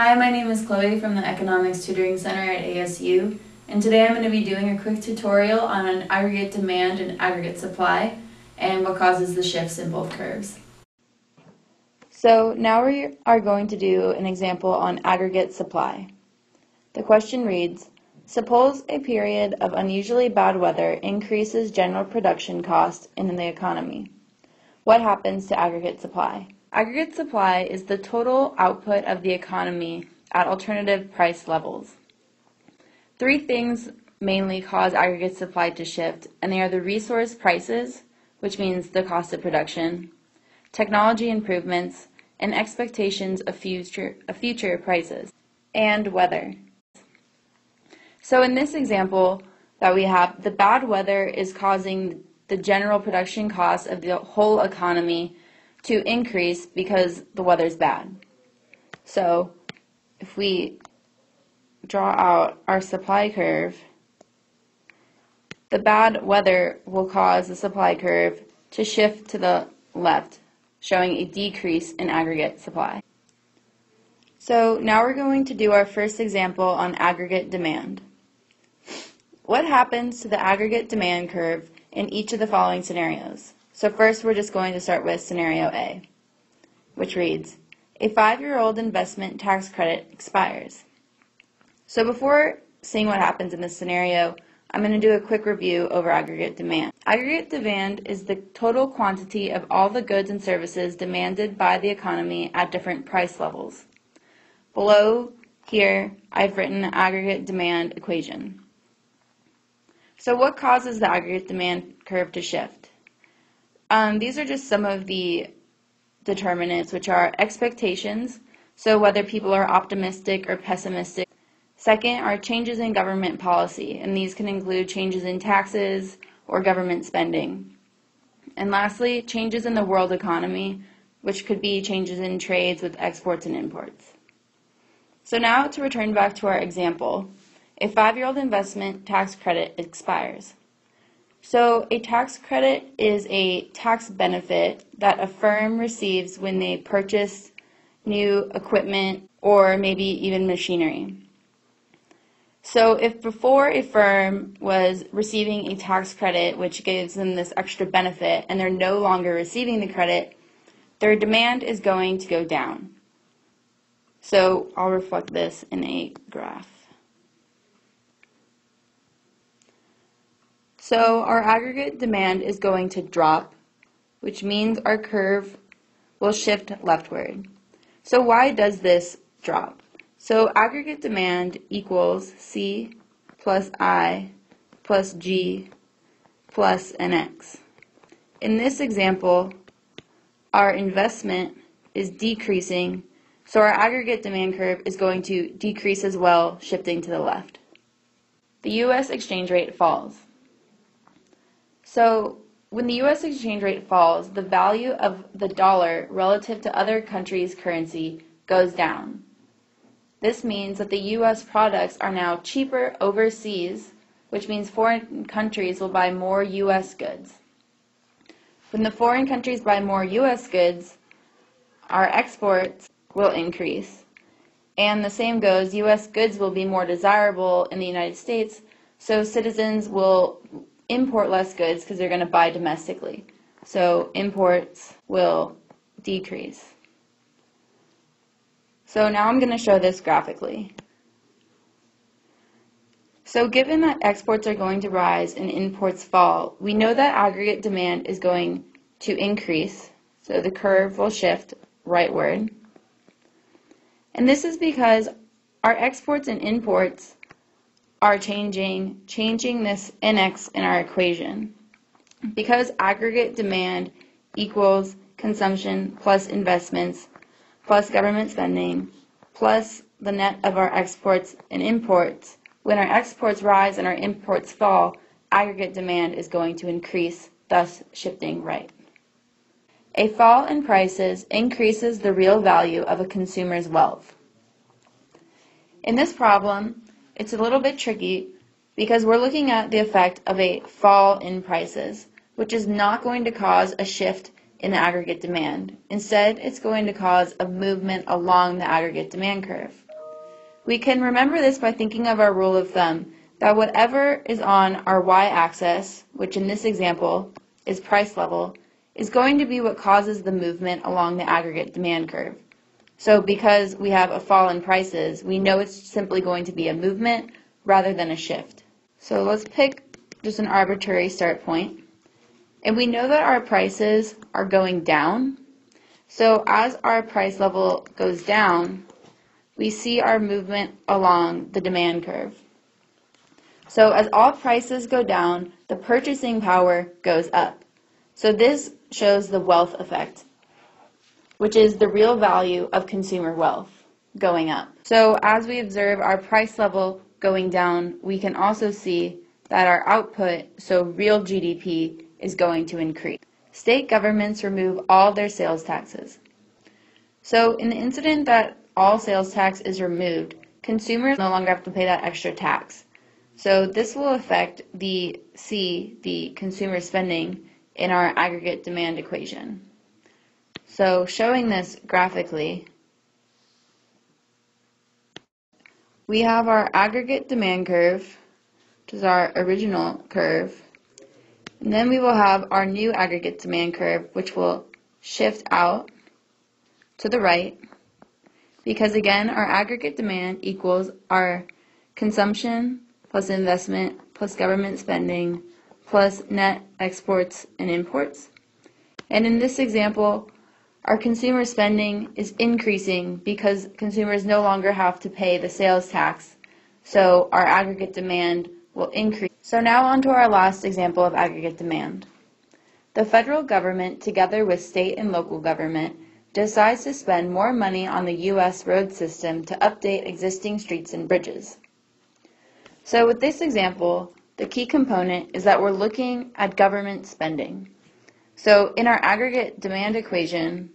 Hi, my name is Chloe from the Economics Tutoring Center at ASU, and today I'm going to be doing a quick tutorial on an aggregate demand and aggregate supply and what causes the shifts in both curves. So now we are going to do an example on aggregate supply. The question reads, suppose a period of unusually bad weather increases general production costs in the economy. What happens to aggregate supply? Aggregate supply is the total output of the economy at alternative price levels. Three things mainly cause aggregate supply to shift, and they are the resource prices, which means the cost of production, technology improvements, and expectations of future prices, and weather. So in this example that we have, the bad weather is causing the general production costs of the whole economy to increase because the weather's bad. So if we draw out our supply curve, the bad weather will cause the supply curve to shift to the left, showing a decrease in aggregate supply. So now we're going to do our first example on aggregate demand. What happens to the aggregate demand curve in each of the following scenarios? So first we're just going to start with scenario A, which reads, a 5-year-old investment tax credit expires. So before seeing what happens in this scenario, I'm going to do a quick review over aggregate demand. Aggregate demand is the total quantity of all the goods and services demanded by the economy at different price levels. Below here, I've written the aggregate demand equation. So what causes the aggregate demand curve to shift? These are just some of the determinants, which are expectations, so whether people are optimistic or pessimistic. Second are changes in government policy, and these can include changes in taxes or government spending. And lastly, changes in the world economy, which could be changes in trades with exports and imports. So now to return back to our example, a 5-year-old investment tax credit expires. So a tax credit is a tax benefit that a firm receives when they purchase new equipment or maybe even machinery. So if before a firm was receiving a tax credit which gives them this extra benefit and they're no longer receiving the credit, their demand is going to go down. So I'll reflect this in a graph. So our aggregate demand is going to drop, which means our curve will shift leftward. So why does this drop? So aggregate demand equals C plus I plus G plus NX. In this example, our investment is decreasing, so our aggregate demand curve is going to decrease as well, shifting to the left. The U.S. exchange rate falls. So when the U.S. exchange rate falls, the value of the dollar relative to other countries' currency goes down. This means that the U.S. products are now cheaper overseas, which means foreign countries will buy more U.S. goods. When the foreign countries buy more U.S. goods, our exports will increase. And the same goes, U.S. goods will be more desirable in the United States, so citizens will import less goods because they're going to buy domestically. So imports will decrease. So now I'm going to show this graphically. So given that exports are going to rise and imports fall, we know that aggregate demand is going to increase. So the curve will shift rightward. And this is because our exports and imports are changing this NX in our equation. Because aggregate demand equals consumption plus investments plus government spending plus the net of our exports and imports, when our exports rise and our imports fall, aggregate demand is going to increase, thus shifting right. A fall in prices increases the real value of a consumer's wealth. In this problem, it's a little bit tricky because we're looking at the effect of a fall in prices, which is not going to cause a shift in the aggregate demand. Instead, it's going to cause a movement along the aggregate demand curve. We can remember this by thinking of our rule of thumb, that whatever is on our y-axis, which in this example is price level, is going to be what causes the movement along the aggregate demand curve. So because we have a fall in prices, we know it's simply going to be a movement rather than a shift. So let's pick just an arbitrary start point. And we know that our prices are going down. So as our price level goes down, we see our movement along the demand curve. So as all prices go down, the purchasing power goes up. So this shows the wealth effect, which is the real value of consumer wealth going up. So as we observe our price level going down, we can also see that our output, so real GDP, is going to increase. State governments remove all their sales taxes. So in the incident that all sales tax is removed, consumers no longer have to pay that extra tax. So this will affect the consumer spending in our aggregate demand equation. So showing this graphically, we have our aggregate demand curve, which is our original curve, and then we will have our new aggregate demand curve, which will shift out to the right, because again, our aggregate demand equals our consumption plus investment plus government spending plus net exports and imports. And in this example, our consumer spending is increasing because consumers no longer have to pay the sales tax, so our aggregate demand will increase. So now on to our last example of aggregate demand. The federal government, together with state and local government, decides to spend more money on the U.S. road system to update existing streets and bridges. So with this example, the key component is that we're looking at government spending. So in our aggregate demand equation,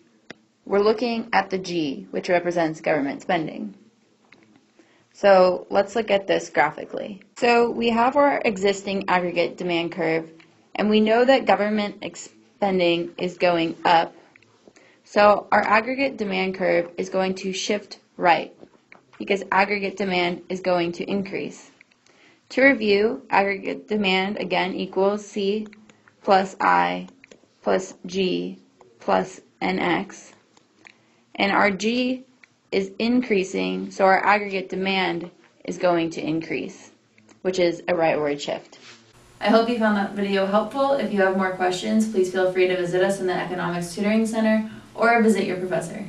we're looking at the G, which represents government spending. So let's look at this graphically. So we have our existing aggregate demand curve, and we know that government spending is going up. So our aggregate demand curve is going to shift right because aggregate demand is going to increase. To review, aggregate demand again equals C plus I plus G plus NX. And our G is increasing, so our aggregate demand is going to increase, which is a rightward shift. I hope you found that video helpful. If you have more questions, please feel free to visit us in the Economics Tutoring Center or visit your professor.